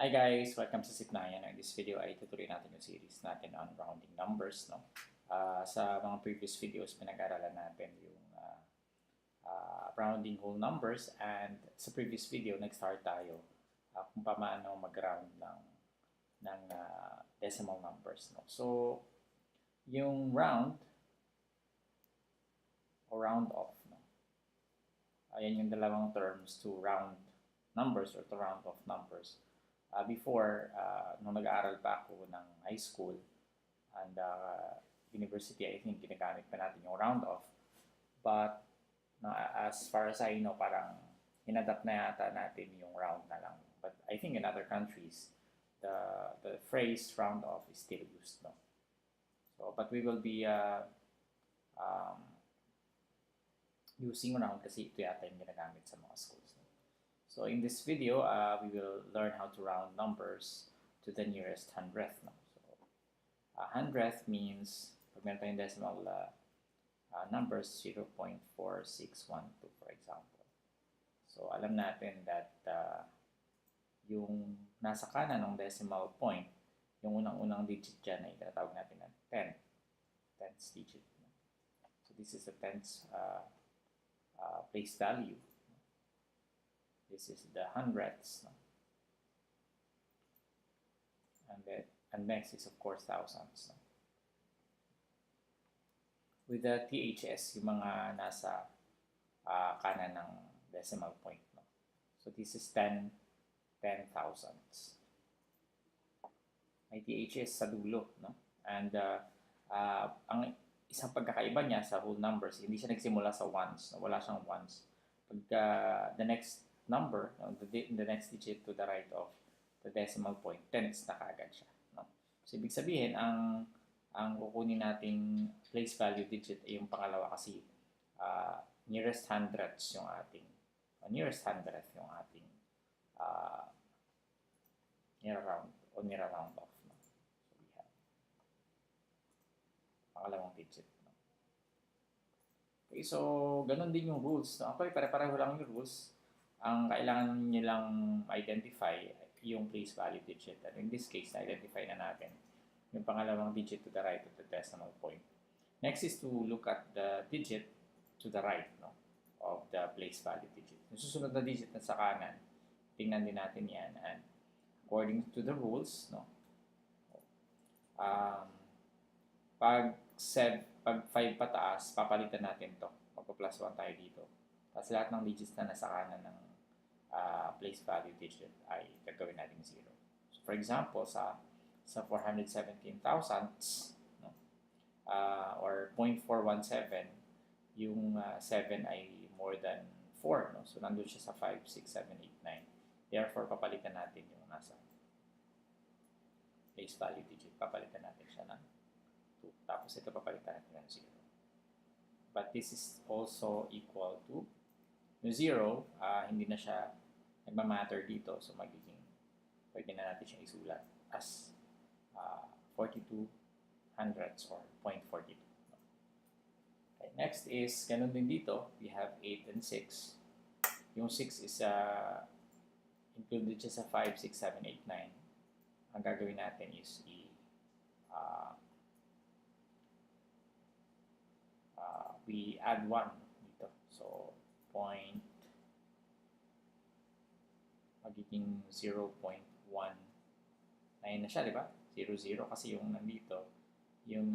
Hi guys! Welcome sa Sipnayan. In this video ay tutuloy natin yung series natin on rounding numbers. No? Sa mga previous videos, pinag-aralan natin yung rounding whole numbers, and sa previous video, nag-start tayo kung paano mag-round ng decimal numbers. No? So, yung round o round off, no? Ayan yung dalawang terms to round numbers or to round off numbers. Before, nung nag-aaral pa ako ng high school and university, I think ginagamit pa natin yung round off. But as far as I know, parang inadapt na yata natin yung round na lang. But I think in other countries, the phrase round off is still used. No? So, but we will be using round kasi ito yata yung ginagamit sa mga schools. No? So in this video, we will learn how to round numbers to the nearest hundredth. No? So, hundredth means, pag meron tayong decimal numbers, 0.4612, for example. So alam natin that yung nasa kanan ng decimal point, yung unang-unang digit dyan ay tinatawag natin na 10. 10th digit. No? So this is the 10th place value. This is the hundredths. No? And next is of course thousands. No? With the THS, yung mga nasa kanan ng decimal point. No? So this is 10 thousandths. May THS sa dulo. No? And ang isang pagkakaiba niya sa whole numbers, hindi siya nagsimula sa ones. No? Wala siyang ones. Pagka the next number, the next digit to the right of the decimal point, tenths na kaagad siya. No? So, ibig sabihin, ang kukunin nating place value digit ay yung pangalawa kasi nearest hundredths yung ating, nearest hundredth yung ating nira-round o nira-round off. No? So, we have pangalawang digit. No? Okay, so, ganun din yung rules. No? Actually, pare-pareho lang yung rules. Ang kailangan nyo lang identify yung place value digit. And in this case, na-identify na natin yung pangalawang digit to the right of the decimal point. Next is to look at the digit to the right, no, of the place value digit. Yung susunod na digit na sa kanan, tingnan din natin yan. And according to the rules, no, pag 5 pataas, papalitan natin to. Magpa-plus 1 tayo dito. Tapos lahat ng digits na nasa kanan ng place value digit ay gagawin natin 0. So for example, sa 417 thousandths, no, or 0.417, yung 7 ay more than 4. No? So nandun siya sa 5, 6, 7, 8, 9. Therefore, papalitan natin yung nasa place value digit. Papalitan natin siya ng 2. Tapos ito papalitan natin ng 0. But this is also equal to yung 0, hindi na siya nagmamatter dito. So, pwede na natin siya isulat as 42 hundredths or 0.42. Okay, next is, ganun din dito, we have 8 and 6. Yung 6 is included siya sa 5, 6, 7, 8, 9. Ang gagawin natin is we add 1 dito. So, magiging 0.19 na siya, di ba? 0, 0 kasi yung nandito, yung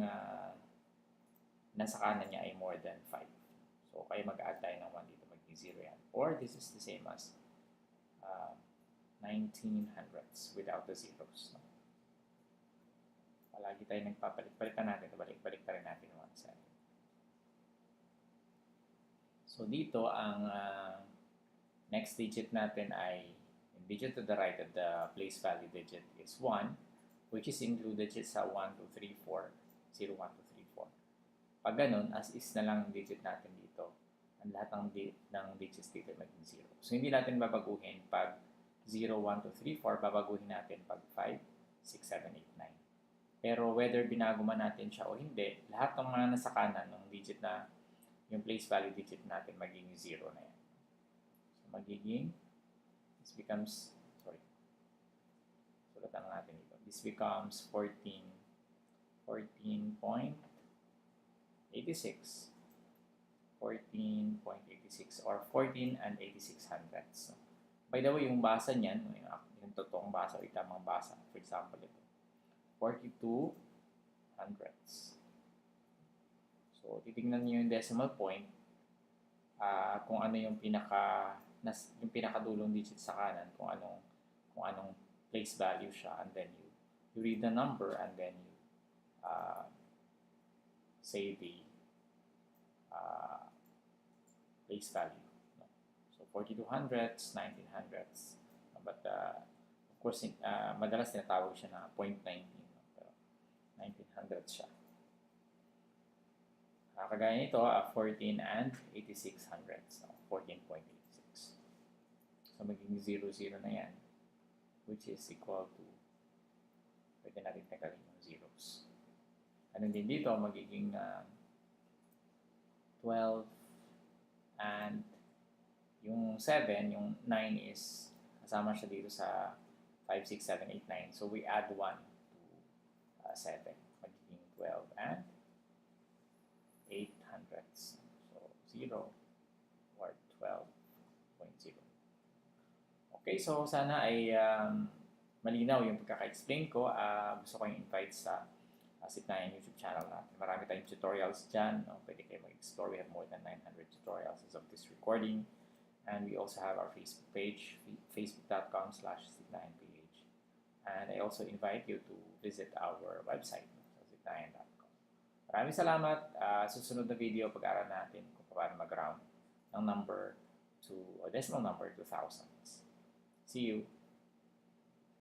nasa kanan niya ay more than 5. So, kaya mag-add tayo ng 1 dito, magiging 0 yan. Or this is the same as 19 hundredths without the zeros. No? Palagi tayo nagpapalit-palitan natin, balik-balik pa rin natin 1 second. So, dito, ang next digit natin ay, yung digit to the right of the place value digit is 1, which is included sa 1, 2, 3, 4, 0, 1, 2, 3, 4. Pag ganun, as is na lang ang digit natin dito, ang lahat ng digits dito ay maging 0. So, hindi natin babaguhin pag 0, 1, 2, 3, 4, babaguhin natin pag 5, 6, 7, 8, 9. Pero whether binago man natin siya o hindi, lahat ng mga nasa kanan ng digit na yung place value digit natin magiging 0 na yan. So, magiging, this becomes, this becomes 14.86. 14.86 or 14 and 86 hundredths. By the way, yung basa niyan, yung totoong basa o tamang basa, for example, ito, 42 hundredths. So, titignan niyo yung decimal point, kung ano yung pinakadulong digit sa kanan, kung anong place value siya, and then you read the number, and then you say the place value. So 42 hundredths, 19 hundredths. But of course, madalas tinatawag siya na 0.19. Pero 19 hundredths siya. Kagaya nito, 14 and 86 hundredths. 14.86. So magiging 0, 0 na yan. Which is equal to, pwede natin tanggalin yung zeros. Ano din dito, magiging 12 and yung 7, yung 9 is kasama siya dito sa 5, 6, 7, 8, 9. So we add 1 to 7. Magiging 12 and 8 hundredths. So 0 or 12.0. Okay, so sana ay malinaw yung pagkaka-explain ko. Gusto ko yung invite sa Signayan YouTube channel natin. Marami tayong tutorials dyan. No? Pwede kayo mag-explore. We have more than 900 tutorials as of this recording. And we also have our Facebook page, facebook.com/signayanph. And I also invite you to visit our website, signayan.com. Maraming salamat. Susunod na video, pag-aaral natin kung paano mag-round ng number to a decimal number to thousands. See you.